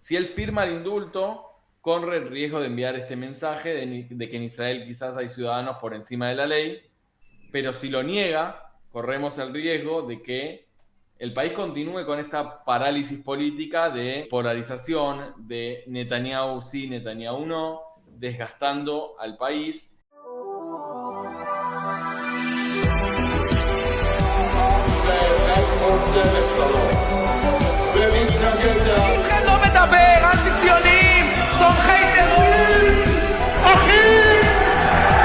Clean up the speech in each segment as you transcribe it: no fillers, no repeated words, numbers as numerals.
Si él firma el indulto, corre el riesgo de enviar este mensaje de que en Israel quizás hay ciudadanos por encima de la ley, pero si lo niega, corremos el riesgo de que el país continúe con esta parálisis política de polarización, de Netanyahu sí, Netanyahu no, desgastando al país. כולכם לא מדבר, אנטי-ציונים, תומכי טרור, אחים,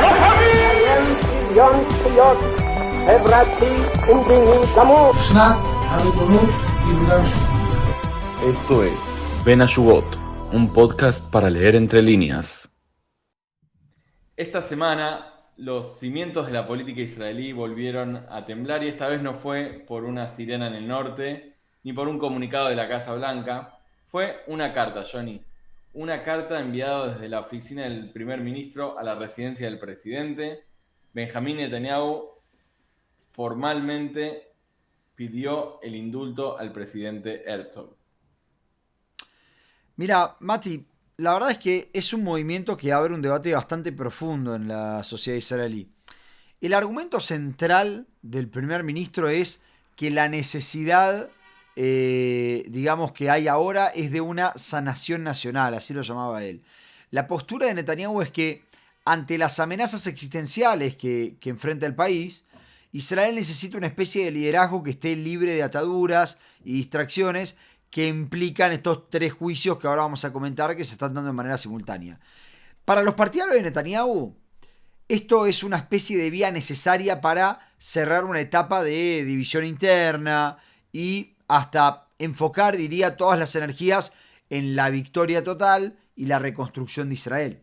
לוחמים! שוויון זכויות חברתי ומדיני גמור. שנת הריבונות ביהודה ושומרון. Esto es Ben Ashugot, un podcast para leer entre líneas. Esta semana los cimientos de la política israelí volvieron a temblar y esta vez no fue por una sirena en el norte ni por un comunicado de la Casa Blanca. Fue una carta, Johnny. Una carta enviada desde la oficina del primer ministro a la residencia del presidente. Benjamín Netanyahu formalmente pidió el indulto al presidente Herzog. Mira, Mati, la verdad es que es un movimiento que abre un debate bastante profundo en la sociedad israelí. El argumento central del primer ministro es que la necesidad, digamos, que hay ahora es de una sanación nacional, así lo llamaba él. La postura de Netanyahu es que ante las amenazas existenciales que enfrenta el país, Israel necesita una especie de liderazgo que esté libre de ataduras y distracciones que implican estos tres juicios que ahora vamos a comentar que se están dando de manera simultánea. Para los partidarios de Netanyahu, esto es una especie de vía necesaria para cerrar una etapa de división interna y hasta enfocar, diría, todas las energías en la victoria total y la reconstrucción de Israel.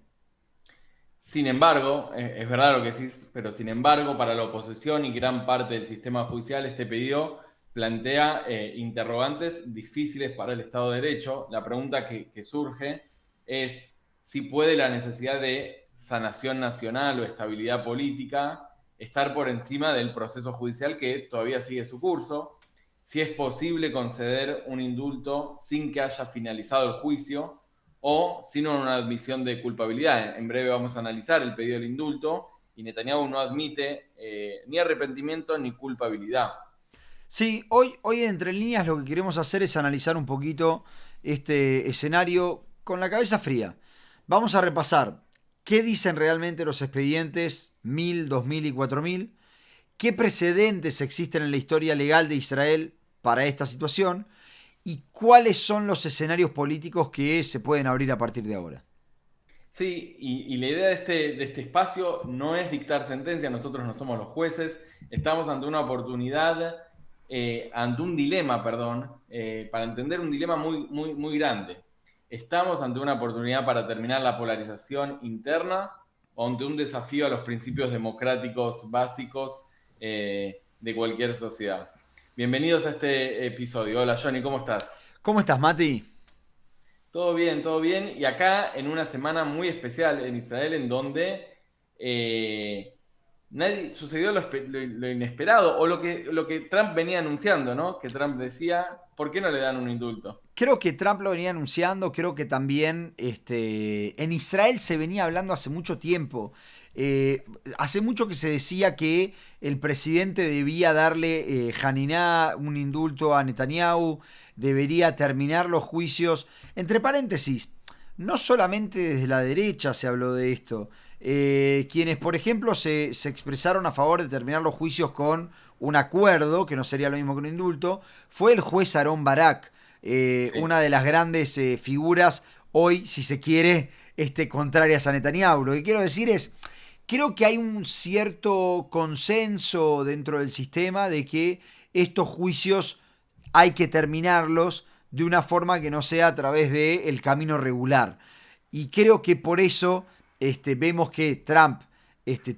Sin embargo, es verdad lo que decís, pero sin embargo, para la oposición y gran parte del sistema judicial, este pedido plantea interrogantes difíciles para el Estado de Derecho. La pregunta que surge es si puede la necesidad de sanación nacional o estabilidad política estar por encima del proceso judicial que todavía sigue su curso, si es posible conceder un indulto sin que haya finalizado el juicio o sin una admisión de culpabilidad. En breve vamos a analizar el pedido del indulto y Netanyahu no admite ni arrepentimiento ni culpabilidad. Sí, hoy entre líneas lo que queremos hacer es analizar un poquito este escenario con la cabeza fría. Vamos a repasar qué dicen realmente los expedientes 1000, 2000 y 4000, qué precedentes existen en la historia legal de Israel para esta situación y cuáles son los escenarios políticos que se pueden abrir a partir de ahora. Sí, y la idea de este espacio no es dictar sentencia, nosotros no somos los jueces, estamos ante una oportunidad, ante un dilema, perdón, para entender un dilema muy grande. Estamos ante una oportunidad para terminar la polarización interna o ante un desafío a los principios democráticos básicos de cualquier sociedad. Bienvenidos a este episodio. Hola Johnny, ¿cómo estás? ¿Cómo estás, Mati? Todo bien, todo bien. Y acá en una semana muy especial en Israel en donde sucedió lo inesperado o lo que Trump venía anunciando, ¿no? Que Trump decía, ¿por qué no le dan un indulto? Creo que Trump lo venía anunciando, creo que también en Israel se venía hablando hace mucho tiempo. Hace mucho que se decía que el presidente debía darle Haniná un indulto a Netanyahu, debería terminar los juicios. Entre paréntesis, no solamente desde la derecha se habló de esto. Quienes, por ejemplo, se expresaron a favor de terminar los juicios con un acuerdo, que no sería lo mismo que un indulto, fue el juez Aarón Barak. Sí. Una de las grandes figuras hoy, si se quiere, contrarias a Netanyahu. Lo que quiero decir es, creo que hay un cierto consenso dentro del sistema de que estos juicios hay que terminarlos de una forma que no sea a través del camino regular. Y creo que por eso vemos que Trump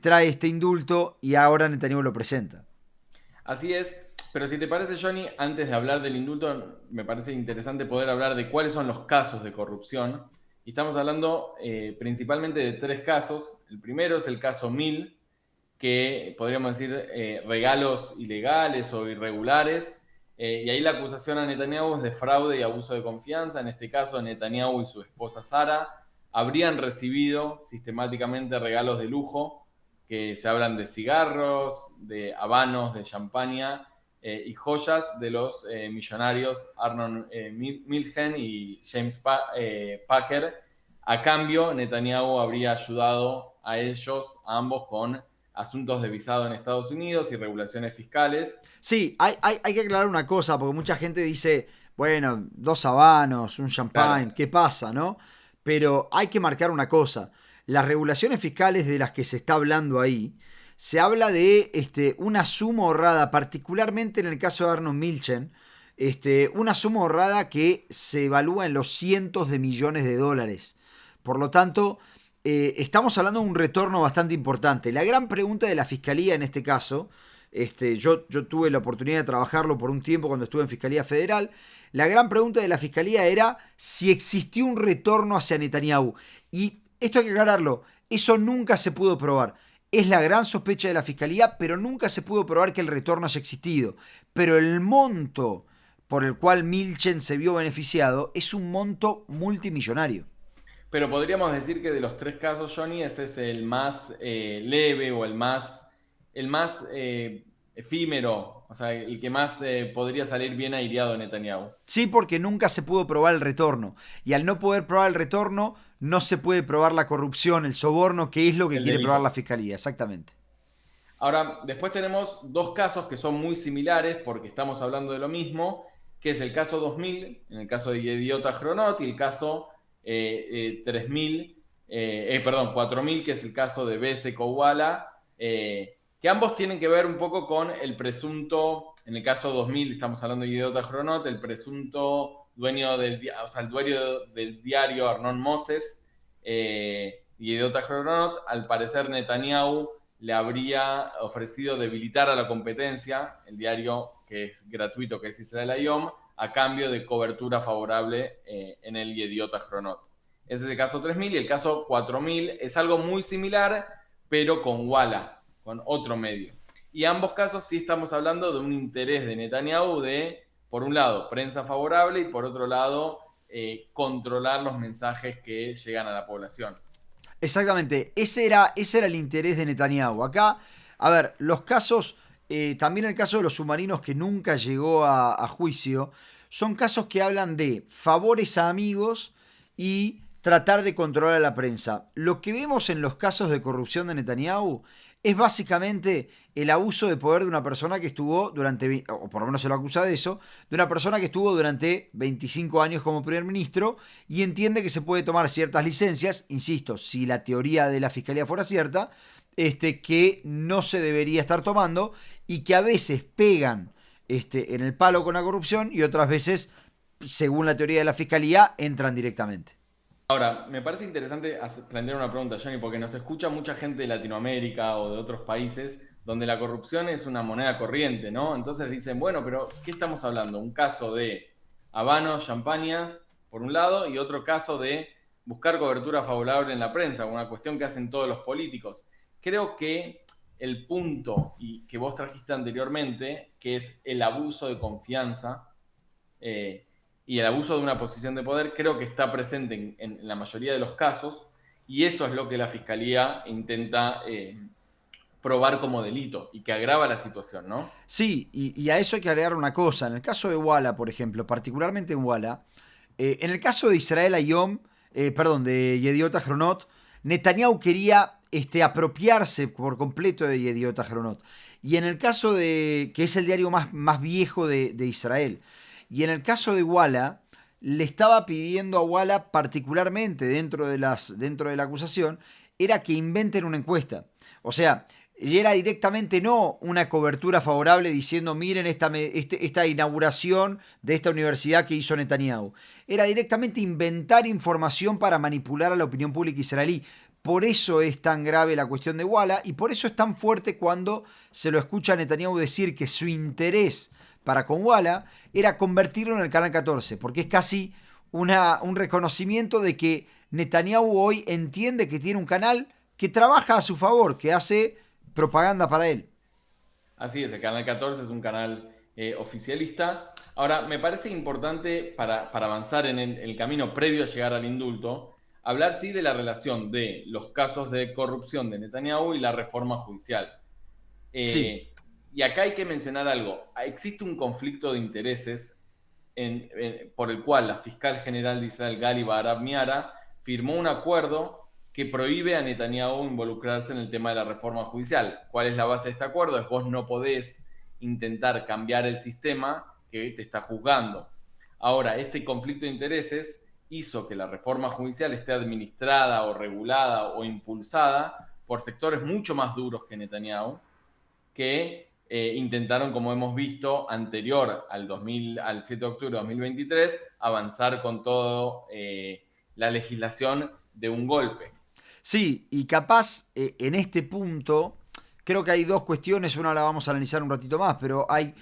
trae este indulto y ahora Netanyahu lo presenta. Así es, pero si te parece, Johnny, antes de hablar del indulto, me parece interesante poder hablar de cuáles son los casos de corrupción. Y estamos hablando principalmente de tres casos. El primero es el caso 1000, que podríamos decir regalos ilegales o irregulares Y ahí la acusación a Netanyahu es de fraude y abuso de confianza. En este caso, Netanyahu y su esposa Sara habrían recibido sistemáticamente regalos de lujo, que se hablan de cigarros, de habanos, de champaña y joyas de los millonarios Arnon Milchen y James Packer. A cambio, Netanyahu habría ayudado a ellos, a ambos, con asuntos de visado en Estados Unidos y regulaciones fiscales. Sí, hay que aclarar una cosa, porque mucha gente dice, bueno, 2 habanos, un champagne, Claro. ¿qué pasa, no? Pero hay que marcar una cosa. Las regulaciones fiscales de las que se está hablando ahí, se habla de una suma ahorrada, particularmente en el caso de Arnold Milchen, una suma ahorrada que se evalúa en los cientos de millones de dólares. Por lo tanto, estamos hablando de un retorno bastante importante. La gran pregunta de la fiscalía en este caso, yo tuve la oportunidad de trabajarlo por un tiempo cuando estuve en Fiscalía Federal. La gran pregunta de la fiscalía era si existió un retorno hacia Netanyahu. Y esto hay que aclararlo, eso nunca se pudo probar. Es la gran sospecha de la fiscalía, pero nunca se pudo probar que el retorno haya existido. Pero el monto por el cual Milchen se vio beneficiado es un monto multimillonario. Pero podríamos decir que de los 3 casos, Johnny, ese es el más leve o el más efímero, o sea, el que más podría salir bien aireado de Netanyahu. Sí, porque nunca se pudo probar el retorno. Y al no poder probar el retorno, no se puede probar la corrupción, el soborno, que es lo que El quiere delito. probar la fiscalía, exactamente. Ahora, después tenemos 2 casos que son muy similares porque estamos hablando de lo mismo, que es el caso 2000, en el caso de Yediot Ahronot, y el caso 4000, que es el caso de Bese Kowala, que ambos tienen que ver un poco con el presunto, en el caso 2000 estamos hablando de Yediot Ahronot, el presunto dueño el dueño del diario Arnon Moses, Yediot Ahronot. Al parecer Netanyahu le habría ofrecido debilitar a la competencia, el diario que es gratuito, que es Israel Hayom, a cambio de cobertura favorable en el Yediot Ahronot. Ese es el caso 3000, y el caso 4000 es algo muy similar, pero con Walla, con otro medio. Y ambos casos sí estamos hablando de un interés de Netanyahu de, por un lado, prensa favorable, y por otro lado, controlar los mensajes que llegan a la población. Exactamente, ese era el interés de Netanyahu. Acá, a ver, los casos, también el caso de los submarinos que nunca llegó a juicio, son casos que hablan de favores a amigos y tratar de controlar a la prensa. Lo que vemos en los casos de corrupción de Netanyahu es básicamente el abuso de poder de una persona que estuvo durante, o por lo menos se lo acusa de eso, de una persona que estuvo durante 25 años como primer ministro y entiende que se puede tomar ciertas licencias, insisto, si la teoría de la fiscalía fuera cierta, que no se debería estar tomando y que a veces pegan en el palo con la corrupción y otras veces, según la teoría de la fiscalía, entran directamente. Ahora, me parece interesante plantear una pregunta, Johnny, porque nos escucha mucha gente de Latinoamérica o de otros países donde la corrupción es una moneda corriente, ¿no? Entonces dicen, bueno, pero ¿qué estamos hablando? Un caso de habanos, champañas, por un lado, y otro caso de buscar cobertura favorable en la prensa, una cuestión que hacen todos los políticos. Creo que el punto y que vos trajiste anteriormente, que es el abuso de confianza, y el abuso de una posición de poder, creo que está presente en la mayoría de los casos, y eso es lo que la fiscalía intenta probar como delito y que agrava la situación, ¿no? Sí, y a eso hay que agregar una cosa. En el caso de Walla, por ejemplo, particularmente en Walla, en el caso de Israel Hayom, de Yediot Ahronot, Netanyahu quería apropiarse por completo de Yediot Ahronot. Y en el caso que es el diario más viejo de Israel, y en el caso de Walla, le estaba pidiendo a Walla, particularmente dentro de la acusación, era que inventen una encuesta. O sea, y era directamente no una cobertura favorable diciendo miren esta inauguración de esta universidad que hizo Netanyahu. Era directamente inventar información para manipular a la opinión pública israelí. Por eso es tan grave la cuestión de Walla y por eso es tan fuerte cuando se lo escucha a Netanyahu decir que su interés para con Walla era convertirlo en el Canal 14, porque es casi un reconocimiento de que Netanyahu hoy entiende que tiene un canal que trabaja a su favor, que hace propaganda para él. Así es, el Canal 14 es un canal oficialista. Ahora, me parece importante para avanzar en el camino previo a llegar al indulto, hablar sí de la relación de los casos de corrupción de Netanyahu y la reforma judicial. Sí. Y acá hay que mencionar algo. Existe un conflicto de intereses por el cual la fiscal general de Israel, Gali Baharav Miara, firmó un acuerdo que prohíbe a Netanyahu involucrarse en el tema de la reforma judicial. ¿Cuál es la base de este acuerdo? Es vos no podés intentar cambiar el sistema que te está juzgando. Ahora, este conflicto de intereses hizo que la reforma judicial esté administrada o regulada o impulsada por sectores mucho más duros que Netanyahu, que intentaron, como hemos visto, anterior al 7 de octubre de 2023, avanzar con toda la legislación de un golpe. Sí, y capaz en este punto, creo que hay dos cuestiones, una la vamos a analizar un ratito más, pero hay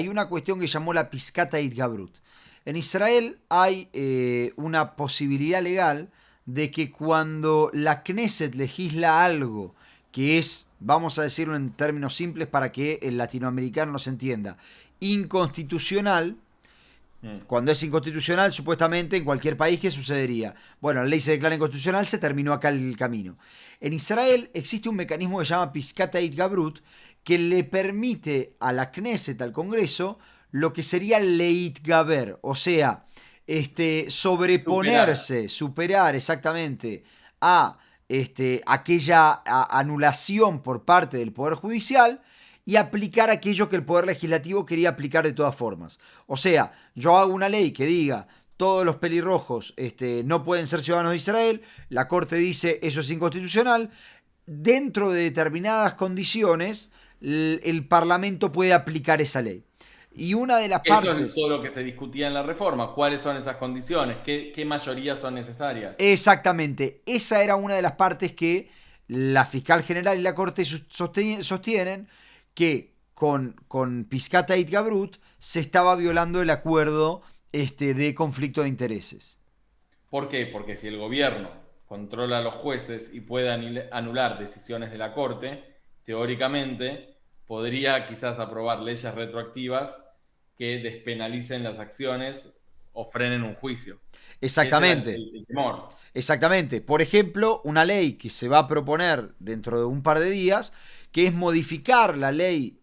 una cuestión que llamó la Piscata Itgabrut. En Israel hay una posibilidad legal de que cuando la Knesset legisla algo que es, vamos a decirlo en términos simples para que el latinoamericano nos entienda, inconstitucional. Cuando es inconstitucional, supuestamente en cualquier país, ¿qué sucedería? Bueno, la ley se declara inconstitucional, se terminó acá el camino. En Israel existe un mecanismo que se llama Piscata Itgabrut, que le permite a la Knesset, al Congreso, lo que sería leitgaber, o sea, sobreponerse, superar exactamente a aquella anulación por parte del Poder Judicial y aplicar aquello que el Poder Legislativo quería aplicar de todas formas. O sea, yo hago una ley que diga todos los pelirrojos no pueden ser ciudadanos de Israel, la Corte dice eso es inconstitucional, dentro de determinadas condiciones el Parlamento puede aplicar esa ley. Y una de las partes... Eso es todo lo que se discutía en la reforma. ¿Cuáles son esas condiciones? ¿Qué mayorías son necesarias? Exactamente. Esa era una de las partes que la fiscal general y la Corte sostienen que con Piscata Itgabrut se estaba violando el acuerdo de conflicto de intereses. ¿Por qué? Porque si el gobierno controla a los jueces y puede anular decisiones de la Corte, teóricamente podría quizás aprobar leyes retroactivas que despenalicen las acciones o frenen un juicio. Exactamente. Ese era el temor. Exactamente. Por ejemplo, una ley que se va a proponer dentro de un par de días, que es modificar la ley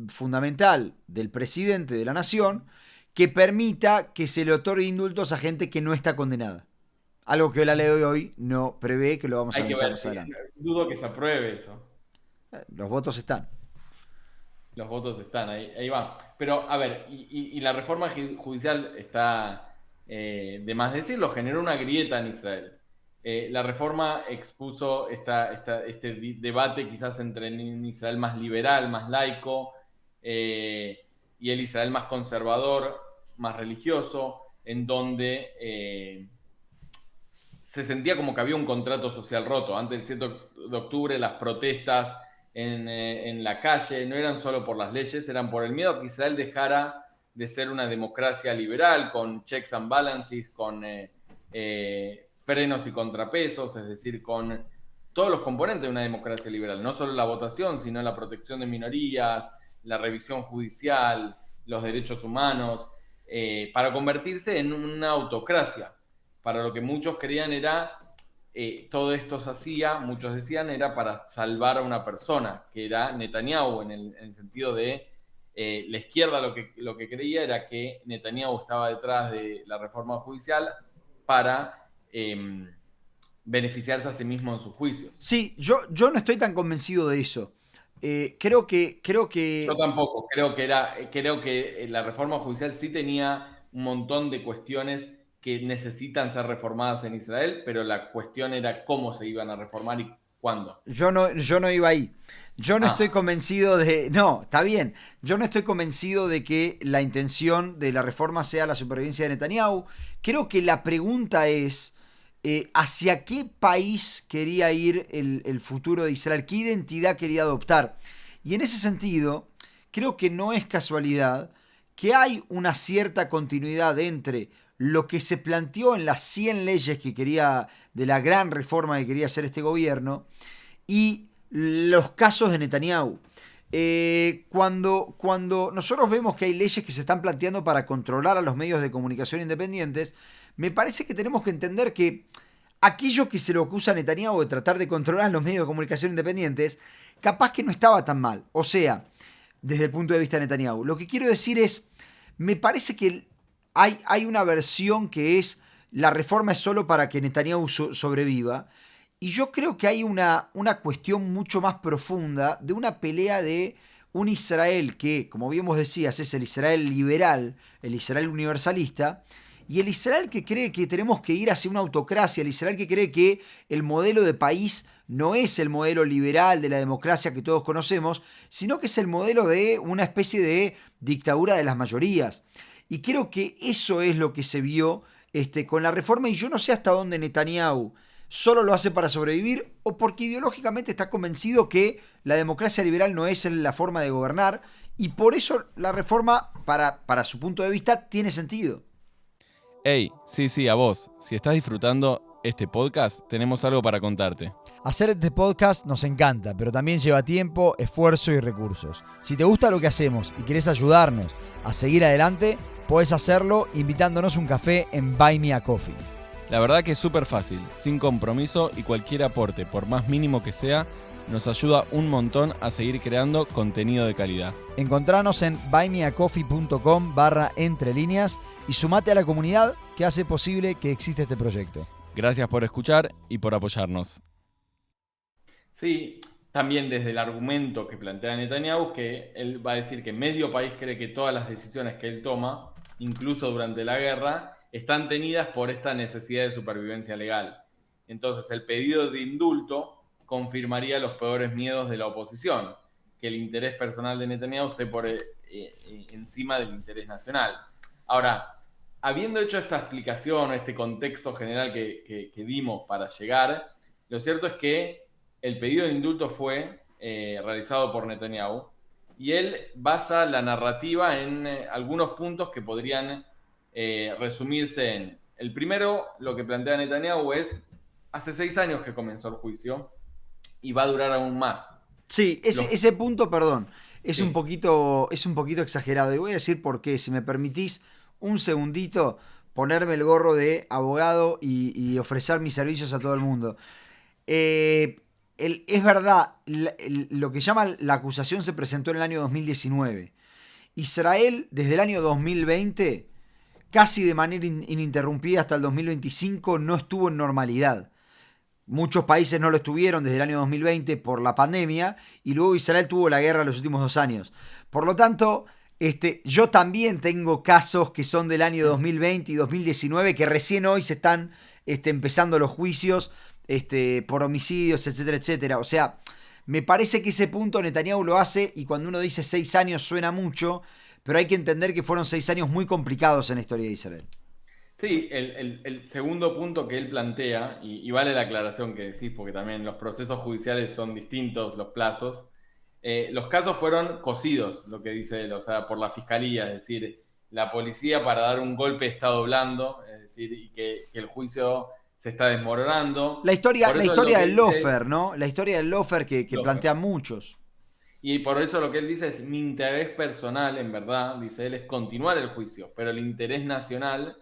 fundamental del presidente de la nación, que permita que se le otorgue indultos a gente que no está condenada. Algo que la ley de hoy no prevé, que lo vamos a analizar más adelante. Dudo que se apruebe eso. Los votos están. Los votos están, ahí va. Pero, a ver, y la reforma judicial está, de más decirlo, generó una grieta en Israel. La reforma expuso este debate quizás entre un Israel más liberal, más laico, y el Israel más conservador, más religioso, en donde se sentía como que había un contrato social roto. Antes del 7 de octubre las protestas en la calle no eran solo por las leyes, eran por el miedo a que Israel dejara de ser una democracia liberal, con checks and balances, con frenos y contrapesos, es decir, con todos los componentes de una democracia liberal, no solo la votación, sino la protección de minorías, la revisión judicial, los derechos humanos, para convertirse en una autocracia. Para lo que muchos creían era... todo esto se hacía, muchos decían, era para salvar a una persona, que era Netanyahu, en el sentido de la izquierda lo que creía era que Netanyahu estaba detrás de la reforma judicial para beneficiarse a sí mismo en sus juicios. Sí, yo no estoy tan convencido de eso. Creo que... Yo tampoco, creo que la reforma judicial sí tenía un montón de cuestiones que necesitan ser reformadas en Israel, pero la cuestión era cómo se iban a reformar y cuándo. Yo no iba ahí. Yo no estoy convencido de... No, está bien. Yo no estoy convencido de que la intención de la reforma sea la supervivencia de Netanyahu. Creo que la pregunta es ¿hacia qué país quería ir el futuro de Israel? ¿Qué identidad quería adoptar? Y en ese sentido, creo que no es casualidad que hay una cierta continuidad entre lo que se planteó en las 100 leyes que quería, de la gran reforma que quería hacer este gobierno, y los casos de Netanyahu. Cuando nosotros vemos que hay leyes que se están planteando para controlar a los medios de comunicación independientes, me parece que tenemos que entender que aquello que se le acusa a Netanyahu de tratar de controlar los medios de comunicación independientes, capaz que no estaba tan mal. O sea, desde el punto de vista de Netanyahu. Lo que quiero decir es, me parece que hay una versión que es, la reforma es solo para que Netanyahu sobreviva. Y yo creo que hay una cuestión mucho más profunda de una pelea de un Israel que, como bien vos decías, es el Israel liberal, el Israel universalista, y el Israel que cree que tenemos que ir hacia una autocracia, el Israel que cree que el modelo de país no es el modelo liberal de la democracia que todos conocemos, sino que es el modelo de una especie de dictadura de las mayorías. Y creo que eso es lo que se vio con la reforma, y yo no sé hasta dónde Netanyahu solo lo hace para sobrevivir o porque ideológicamente está convencido que la democracia liberal no es la forma de gobernar, y por eso la reforma, para su punto de vista, tiene sentido. Hey, sí, a vos. Si estás disfrutando este podcast, tenemos algo para contarte. Hacer este podcast nos encanta, pero también lleva tiempo, esfuerzo y recursos. Si te gusta lo que hacemos y querés ayudarnos a seguir adelante, podés hacerlo invitándonos un café en Buy Me a Coffee. La verdad que es súper fácil, sin compromiso, y cualquier aporte, por más mínimo que sea, nos ayuda un montón a seguir creando contenido de calidad. Encontranos en buymeacoffee.com/entrelíneas y sumate a la comunidad que hace posible que exista este proyecto. Gracias por escuchar y por apoyarnos. Sí, también desde el argumento que plantea Netanyahu, que él va a decir que medio país cree que todas las decisiones que él toma, incluso durante la guerra, están tenidas por esta necesidad de supervivencia legal. Entonces, el pedido de indulto confirmaría los peores miedos de la oposición, que el interés personal de Netanyahu esté por encima del interés nacional. Ahora, habiendo hecho esta explicación, este contexto general que dimos para llegar, lo cierto es que el pedido de indulto fue realizado por Netanyahu, y él basa la narrativa en algunos puntos que podrían resumirse en: el primero, lo que plantea Netanyahu es: hace 6 años que comenzó el juicio y va a durar aún más. Sí, ese punto, perdón, es Sí. un poquito exagerado, y voy a decir por qué. Si me permitís un segundito, ponerme el gorro de abogado y ofrecer mis servicios a todo el mundo. Es verdad, lo que llama la acusación se presentó en el año 2019. Israel, desde el año 2020, casi de manera ininterrumpida hasta el 2025, no estuvo en normalidad. Muchos países no lo estuvieron desde el año 2020 por la pandemia, y luego Israel tuvo la guerra los últimos 2 años. Por lo tanto, yo también tengo casos que son del año 2020 y 2019, que recién hoy se están empezando los juicios por homicidios, etcétera, etcétera. O sea, me parece que ese punto Netanyahu lo hace, y cuando uno dice 6 años suena mucho, pero hay que entender que fueron 6 años muy complicados en la historia de Israel. Sí, el segundo punto que él plantea, y vale la aclaración que decís, porque también los procesos judiciales son distintos, los plazos. Los casos fueron cosidos, lo que dice él, o sea, por la fiscalía, es decir, la policía para dar un golpe está doblando, es decir, y que el juicio se está desmoronando. La historia del lawfare, lawfare, ¿no? La historia del lawfare que plantean muchos. Y por eso lo que él dice es: mi interés personal, en verdad, dice él, es continuar el juicio, pero el interés nacional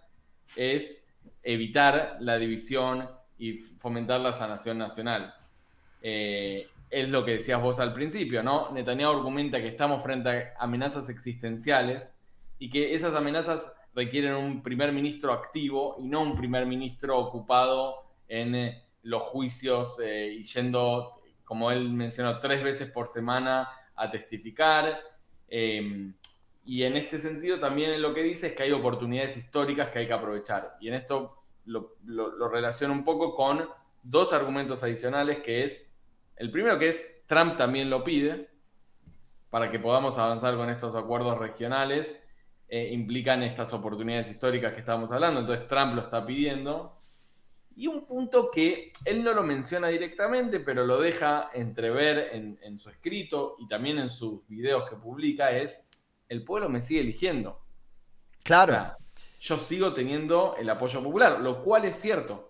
es evitar la división y fomentar la sanación nacional. Es lo que decías vos al principio, ¿no? Netanyahu argumenta que estamos frente a amenazas existenciales y que esas amenazas requieren un primer ministro activo y no un primer ministro ocupado en los juicios y yendo, como él mencionó, 3 veces por semana a testificar. Y en este sentido también lo que dice es que hay oportunidades históricas que hay que aprovechar. Y en esto lo relaciona un poco con 2 argumentos adicionales, que es: el primero, que es Trump también lo pide para que podamos avanzar con estos acuerdos regionales, implican estas oportunidades históricas que estábamos hablando, entonces Trump lo está pidiendo. Y un punto que él no lo menciona directamente, pero lo deja entrever en su escrito y también en sus videos que publica, es: el pueblo me sigue eligiendo. Claro. O sea, yo sigo teniendo el apoyo popular, lo cual es cierto.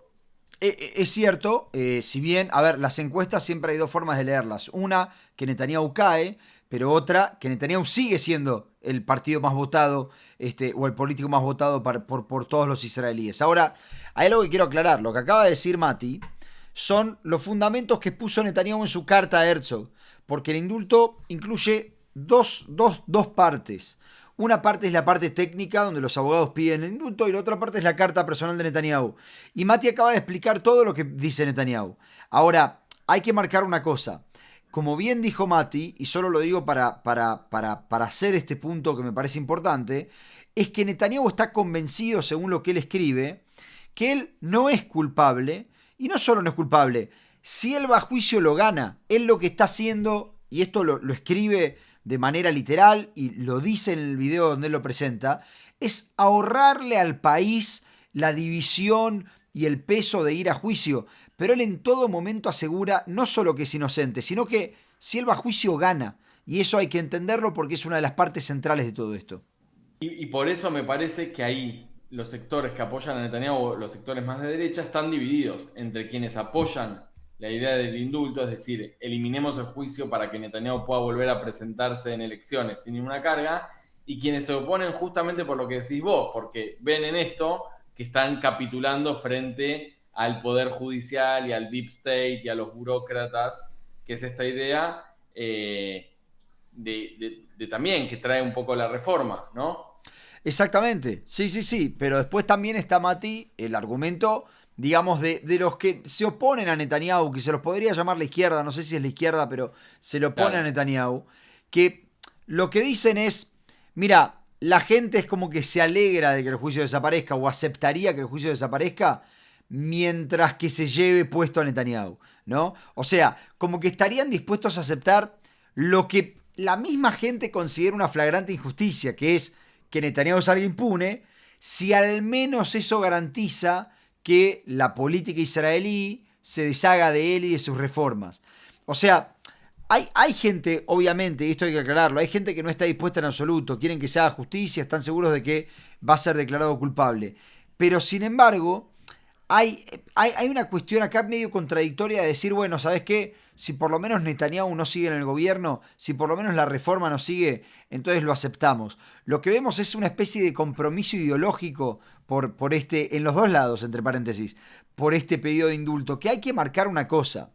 Es cierto, si bien, a ver, las encuestas siempre hay 2 formas de leerlas. Una, que Netanyahu cae, pero otra que Netanyahu sigue siendo el partido más votado o el político más votado por todos los israelíes. Ahora, hay algo que quiero aclarar. Lo que acaba de decir Mati son los fundamentos que puso Netanyahu en su carta a Herzog, porque el indulto incluye dos partes. Una parte es la parte técnica, donde los abogados piden el indulto, y la otra parte es la carta personal de Netanyahu. Y Mati acaba de explicar todo lo que dice Netanyahu. Ahora, hay que marcar una cosa. Como bien dijo Mati, y solo lo digo para hacer este punto que me parece importante, es que Netanyahu está convencido, según lo que él escribe, que él no es culpable, y no solo no es culpable, si él va a juicio lo gana. Él lo que está haciendo, y esto lo escribe de manera literal, y lo dice en el video donde él lo presenta, es ahorrarle al país la división y el peso de ir a juicio. Pero él en todo momento asegura no solo que es inocente, sino que si él va a juicio gana. Y eso hay que entenderlo porque es una de las partes centrales de todo esto. Y por eso me parece que ahí los sectores que apoyan a Netanyahu, los sectores más de derecha, están divididos entre quienes apoyan la idea del indulto, es decir, eliminemos el juicio para que Netanyahu pueda volver a presentarse en elecciones sin ninguna carga, y quienes se oponen justamente por lo que decís vos, porque ven en esto que están capitulando frente al poder judicial y al deep state y a los burócratas, que es esta idea de también que trae un poco la reforma, ¿no? Exactamente, sí, pero después también está, Mati, el argumento, digamos, de los que se oponen a Netanyahu, que se los podría llamar la izquierda, no sé si es la izquierda, pero se le opone a Netanyahu, que lo que dicen es, mira, la gente es como que se alegra de que el juicio desaparezca o aceptaría que el juicio desaparezca mientras que se lleve puesto a Netanyahu, ¿no? O sea, como que estarían dispuestos a aceptar lo que la misma gente considera una flagrante injusticia, que es que Netanyahu salga impune, si al menos eso garantiza que la política israelí se deshaga de él y de sus reformas. O sea, hay gente, obviamente, y esto hay que aclararlo, hay gente que no está dispuesta en absoluto, quieren que se haga justicia, están seguros de que va a ser declarado culpable. Pero, sin embargo, hay una cuestión acá medio contradictoria de decir, bueno, ¿sabes qué? Si por lo menos Netanyahu no sigue en el gobierno, si por lo menos la reforma no sigue, entonces lo aceptamos. Lo que vemos es una especie de compromiso ideológico por en los dos lados, entre paréntesis, por este pedido de indulto, que hay que marcar una cosa.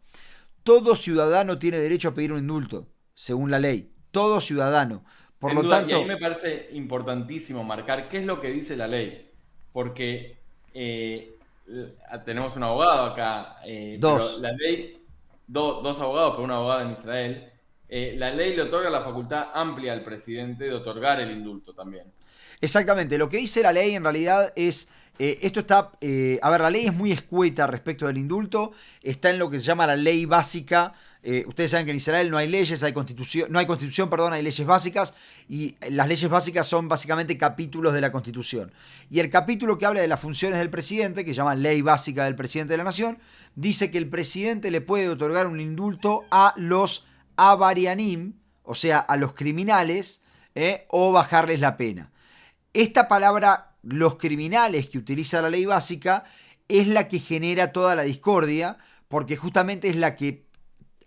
Todo ciudadano tiene derecho a pedir un indulto, según la ley. Todo ciudadano. Por Sin lo duda, tanto, y a mí me parece importantísimo marcar qué es lo que dice la ley, porque tenemos un abogado acá, dos. pero la ley, dos abogados, pero una abogada en Israel, la ley le otorga la facultad amplia al presidente de otorgar el indulto también. Exactamente, lo que dice la ley en realidad es, esto está, a ver, la ley es muy escueta respecto del indulto, está en lo que se llama la ley básica. Ustedes saben que en Israel no hay leyes, no hay constitución, perdón, hay leyes básicas, y las leyes básicas son básicamente capítulos de la constitución. Y el capítulo que habla de las funciones del presidente, que se llama Ley Básica del Presidente de la Nación, dice que el presidente le puede otorgar un indulto a los avarianim, o sea, a los criminales, o bajarles la pena. Esta palabra, los criminales, que utiliza la ley básica, es la que genera toda la discordia, porque justamente es la que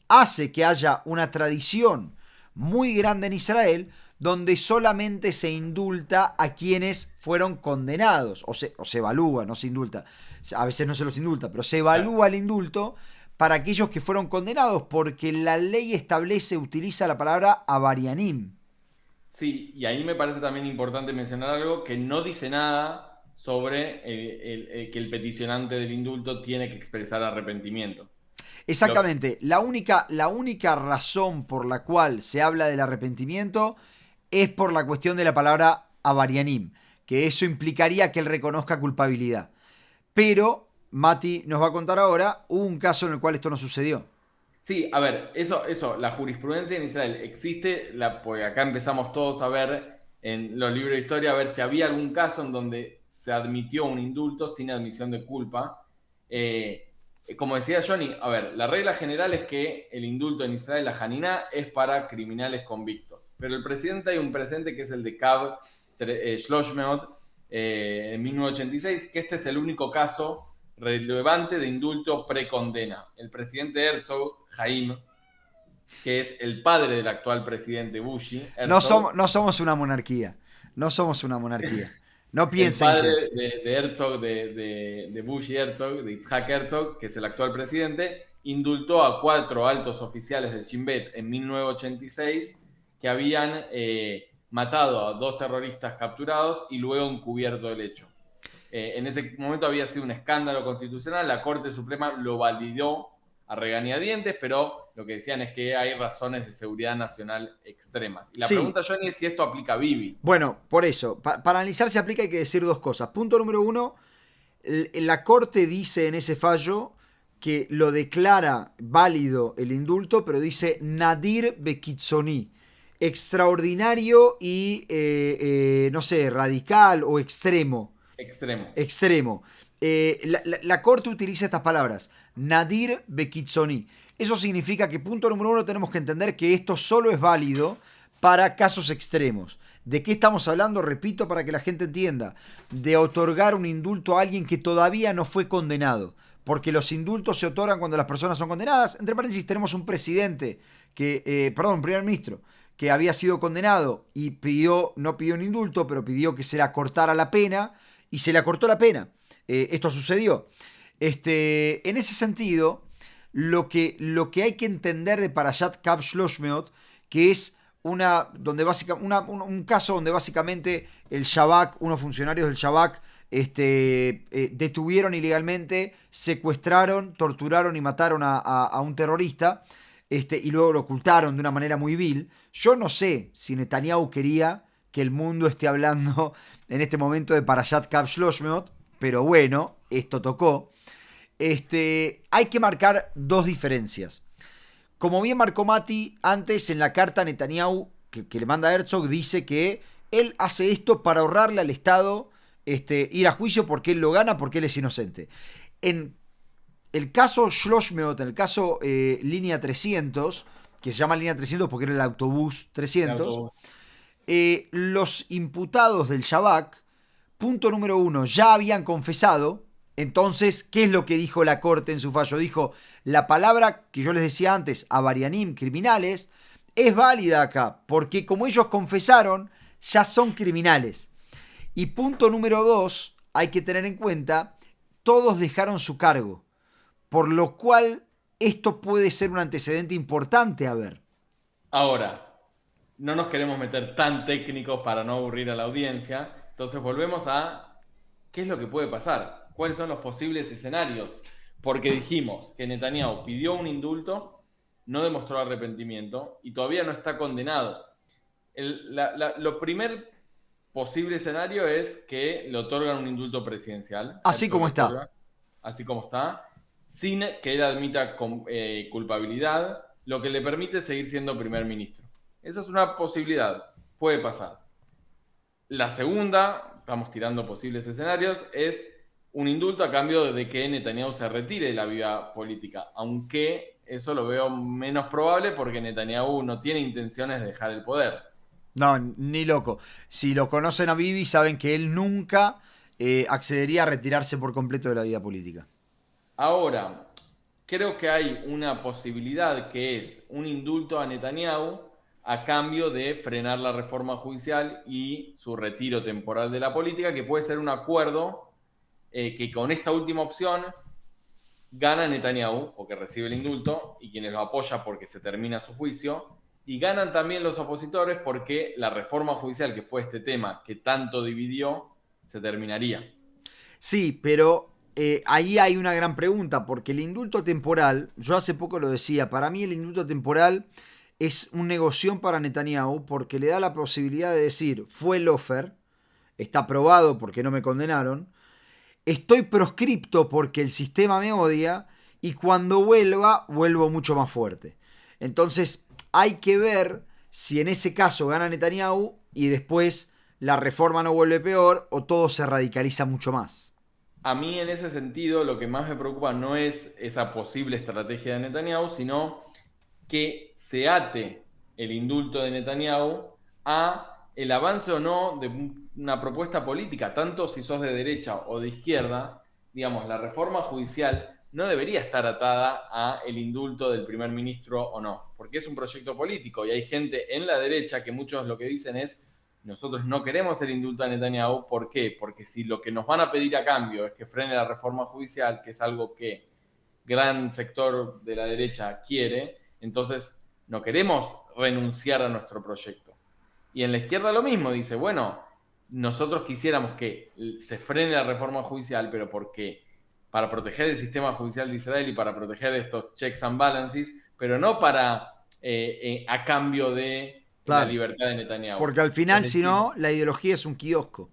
hace que haya una tradición muy grande en Israel donde solamente se indulta a quienes fueron condenados, o se evalúa, no se indulta, a veces no se los indulta, pero se evalúa el indulto para aquellos que fueron condenados, porque la ley utiliza la palabra avarianim. Sí, y ahí me parece también importante mencionar algo que no dice nada sobre que el peticionante del indulto tiene que expresar arrepentimiento. Exactamente, la única razón por la cual se habla del arrepentimiento es por la cuestión de la palabra avarianim, que eso implicaría que él reconozca culpabilidad. Pero Mati nos va a contar ahora un caso en el cual esto no sucedió. Sí, a ver, eso, la jurisprudencia en Israel existe, pues acá empezamos todos a ver en los libros de historia, a ver si había algún caso en donde se admitió un indulto sin admisión de culpa. Como decía Johnny, a ver, la regla general es que el indulto en Israel, la Haniná, es para criminales convictos. Pero el presidente, hay un precedente que es el de Cab Shloshmeot en 1986, que este es el único caso relevante de indulto precondena. El presidente Herzog, Haim, que es el padre del actual presidente Bushi, No somos una monarquía. No somos una monarquía. No el piensen que... padre de Herzog, de Bushi Herzog, de Itzhak Herzog, que es el actual presidente, indultó a 4 altos oficiales del Shin Bet en 1986 que habían matado a 2 terroristas capturados y luego encubierto el hecho. En ese momento había sido un escándalo constitucional, la Corte Suprema lo validó a regañadientes, pero lo que decían es que hay razones de seguridad nacional extremas. Y la pregunta, Johnny, es si esto aplica a Bibi. Bueno, por eso, para analizar si aplica hay que decir 2 cosas. Punto número 1, la Corte dice en ese fallo que lo declara válido el indulto, pero dice Nadir Bekitzoni, extraordinario y, no sé, radical o extremo. Extremo. La Corte utiliza estas palabras, Nadir Bekitzoni. Eso significa que, punto número 1, tenemos que entender que esto solo es válido para casos extremos. ¿De qué estamos hablando? Repito, para que la gente entienda. De otorgar un indulto a alguien que todavía no fue condenado. Porque los indultos se otorgan cuando las personas son condenadas. Entre paréntesis, tenemos un presidente, un primer ministro, que había sido condenado y no pidió un indulto, pero pidió que se le acortara la pena, y se le acortó la pena. Esto sucedió. En ese sentido, lo que hay que entender de Parashat Kav Shloshmeot, que es un caso donde básicamente el Shabak, unos funcionarios del Shabak, detuvieron ilegalmente, secuestraron, torturaron y mataron a un terrorista, y luego lo ocultaron de una manera muy vil. Yo no sé si Netanyahu quería que el mundo esté hablando en este momento de Parashat Kav Shloshmeot, pero bueno, esto tocó. Hay que marcar 2 diferencias. Como bien marcó Mati, antes en la carta Netanyahu que le manda a Herzog, dice que él hace esto para ahorrarle al Estado ir a juicio porque él lo gana, porque él es inocente. En el caso Shloshmeot, en el caso línea 300, que se llama línea 300 porque era el autobús 300, los imputados del Shabak, punto número 1, ya habían confesado. Entonces, ¿qué es lo que dijo la Corte en su fallo? Dijo, la palabra que yo les decía antes, avarianim, criminales, es válida acá, porque como ellos confesaron, ya son criminales. Y punto número 2, hay que tener en cuenta, todos dejaron su cargo, por lo cual esto puede ser un antecedente importante a ver. Ahora, no nos queremos meter tan técnicos para no aburrir a la audiencia, entonces volvemos a qué es lo que puede pasar. ¿Cuáles son los posibles escenarios? Porque dijimos que Netanyahu pidió un indulto, no demostró arrepentimiento y todavía no está condenado. Lo primer posible escenario es que le otorgan un indulto presidencial. Así como está. Así como está, sin que él admita culpabilidad, lo que le permite seguir siendo primer ministro. Eso es una posibilidad, puede pasar. La segunda, estamos tirando posibles escenarios, es un indulto a cambio de que Netanyahu se retire de la vida política, aunque eso lo veo menos probable porque Netanyahu no tiene intenciones de dejar el poder. No, ni loco. Si lo conocen a Bibi, saben que él nunca accedería a retirarse por completo de la vida política. Ahora, creo que hay una posibilidad que es un indulto a Netanyahu a cambio de frenar la reforma judicial y su retiro temporal de la política, que puede ser un acuerdo que con esta última opción gana Netanyahu, porque recibe el indulto, y quienes lo apoyan porque se termina su juicio, y ganan también los opositores porque la reforma judicial, que fue este tema que tanto dividió, se terminaría. Sí, pero ahí hay una gran pregunta, porque el indulto temporal, yo hace poco lo decía, para mí el indulto temporal es un negocio para Netanyahu porque le da la posibilidad de decir, fue lawfare, está probado porque no me condenaron, estoy proscripto porque el sistema me odia y cuando vuelvo mucho más fuerte. Entonces hay que ver si en ese caso gana Netanyahu y después la reforma no vuelve peor o todo se radicaliza mucho más. A mí en ese sentido lo que más me preocupa no es esa posible estrategia de Netanyahu, sino que se ate el indulto de Netanyahu a el avance o no de una propuesta política, tanto si sos de derecha o de izquierda. Digamos, la reforma judicial no debería estar atada a el indulto del primer ministro o no, porque es un proyecto político y hay gente en la derecha que muchos lo que dicen es nosotros no queremos el indulto a Netanyahu. ¿Por qué? Porque si lo que nos van a pedir a cambio es que frene la reforma judicial, que es algo que gran sector de la derecha quiere, entonces no queremos renunciar a nuestro proyecto. Y en la izquierda lo mismo, dice, bueno, nosotros quisiéramos que se frene la reforma judicial, pero porque para proteger el sistema judicial de Israel y para proteger estos checks and balances, pero no para a cambio de la libertad de Netanyahu. Porque al final, si no, la ideología es un kiosco.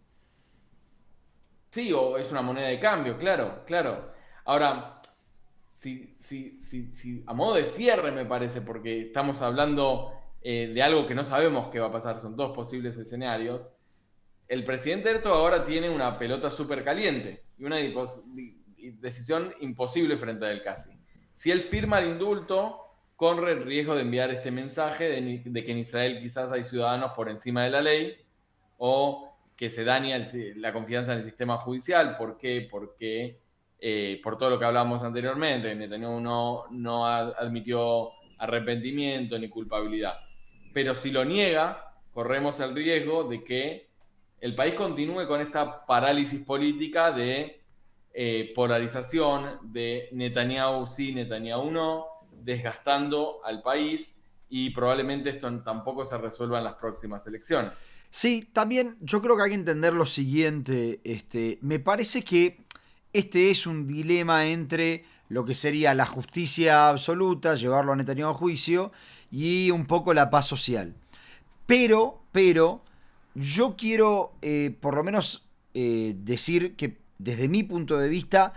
Sí, o es una moneda de cambio, claro. Ahora, si a modo de cierre me parece, porque estamos hablando de algo que no sabemos qué va a pasar, son dos posibles escenarios, el presidente Herzog ahora tiene una pelota súper caliente y una decisión imposible frente a él casi. Si él firma el indulto, corre el riesgo de enviar este mensaje de que en Israel quizás hay ciudadanos por encima de la ley, o que se daña la confianza en el sistema judicial. ¿Por qué? Porque por todo lo que hablábamos anteriormente, Netanyahu no admitió arrepentimiento ni culpabilidad. Pero si lo niega, corremos el riesgo de que el país continúe con esta parálisis política de polarización, de Netanyahu sí, Netanyahu no, desgastando al país, y probablemente esto tampoco se resuelva en las próximas elecciones. Sí, también yo creo que hay que entender lo siguiente. Me parece que este es un dilema entre lo que sería la justicia absoluta, llevarlo a Netanyahu a juicio, y un poco la paz social. Pero yo quiero por lo menos decir que desde mi punto de vista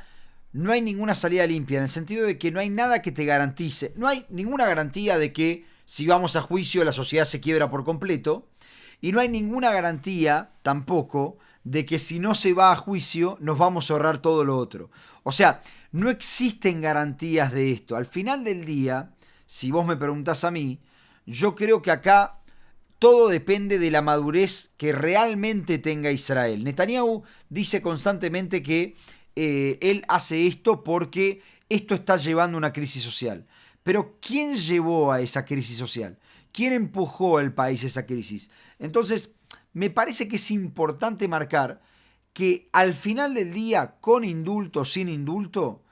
no hay ninguna salida limpia, en el sentido de que no hay nada que te garantice, no hay ninguna garantía de que si vamos a juicio la sociedad se quiebra por completo, y no hay ninguna garantía tampoco de que si no se va a juicio nos vamos a ahorrar todo lo otro. O sea, no existen garantías de esto. Al final del día, si vos me preguntás a mí, yo creo que acá todo depende de la madurez que realmente tenga Israel. Netanyahu dice constantemente que él hace esto porque esto está llevando a una crisis social. Pero ¿quién llevó a esa crisis social? ¿Quién empujó al país a esa crisis? Entonces, me parece que es importante marcar que al final del día, con indulto o sin indulto,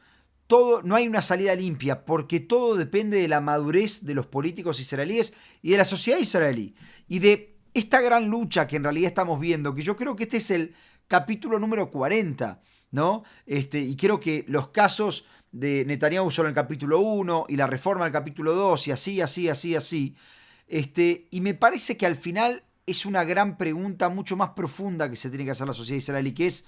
no hay una salida limpia, porque todo depende de la madurez de los políticos israelíes y de la sociedad israelí. Y de esta gran lucha que en realidad estamos viendo, que yo creo que este es el capítulo número 40, ¿no? Y creo que los casos de Netanyahu solo en el capítulo 1 y la reforma del capítulo 2 y así. Y me parece que al final es una gran pregunta mucho más profunda que se tiene que hacer la sociedad israelí, que es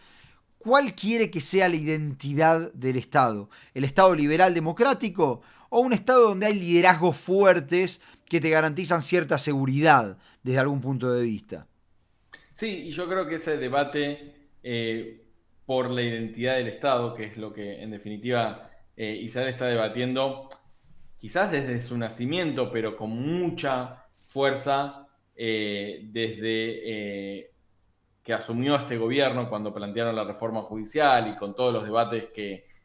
¿cuál quiere que sea la identidad del Estado? ¿El Estado liberal democrático o un Estado donde hay liderazgos fuertes que te garantizan cierta seguridad desde algún punto de vista? Sí, y yo creo que ese debate por la identidad del Estado, que es lo que en definitiva Israel está debatiendo, quizás desde su nacimiento, pero con mucha fuerza desde que asumió este gobierno cuando plantearon la reforma judicial y con todos los debates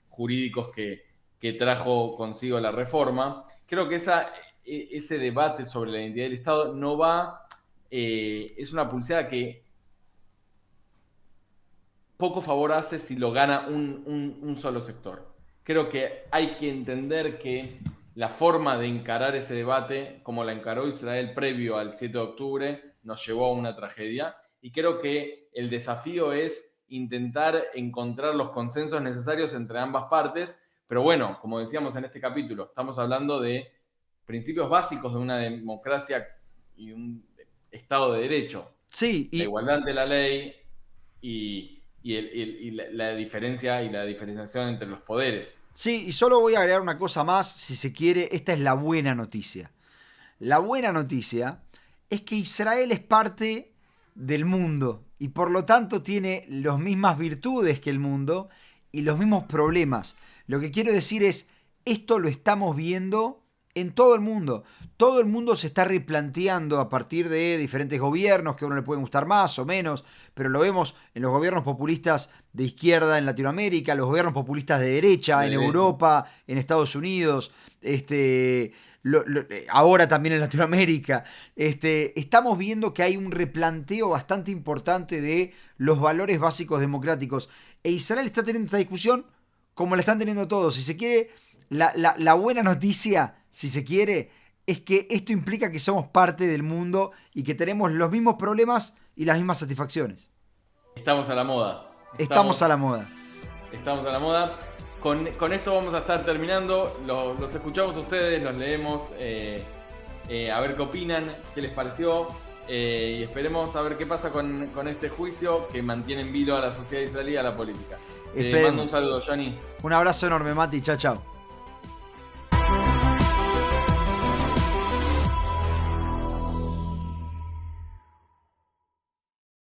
jurídicos que trajo consigo la reforma. Creo que ese debate sobre la identidad del Estado no va, es una pulseada que poco favor hace si lo gana un solo sector. Creo que hay que entender que la forma de encarar ese debate, como la encaró Israel previo al 7 de octubre, nos llevó a una tragedia. Y creo que el desafío es intentar encontrar los consensos necesarios entre ambas partes. Pero bueno, como decíamos en este capítulo, estamos hablando de principios básicos de una democracia y un Estado de Derecho. Sí, la igualdad ante la ley y la diferencia y la diferenciación entre los poderes. Sí, y solo voy a agregar una cosa más, si se quiere. Esta es la buena noticia. La buena noticia es que Israel es parte del mundo y por lo tanto tiene las mismas virtudes que el mundo y los mismos problemas. Lo que quiero decir es, esto lo estamos viendo en todo el mundo. Todo el mundo se está replanteando a partir de diferentes gobiernos que a uno le pueden gustar más o menos, pero lo vemos en los gobiernos populistas de izquierda en Latinoamérica, los gobiernos populistas de derecha en Europa, en Estados Unidos, ahora también en Latinoamérica. Estamos viendo que hay un replanteo bastante importante de los valores básicos democráticos. E Israel está teniendo esta discusión como la están teniendo todos. Si se quiere, la buena noticia, si se quiere, es que esto implica que somos parte del mundo y que tenemos los mismos problemas y las mismas satisfacciones. Estamos a la moda. Estamos a la moda. Estamos a la moda. Con esto vamos a estar terminando. Los escuchamos a ustedes, los leemos. A ver qué opinan, qué les pareció. Y esperemos a ver qué pasa con este juicio que mantiene en vilo a la sociedad israelí y a la política. Te mando un saludo, Gianni. Un abrazo enorme, Mati. Chao, chao.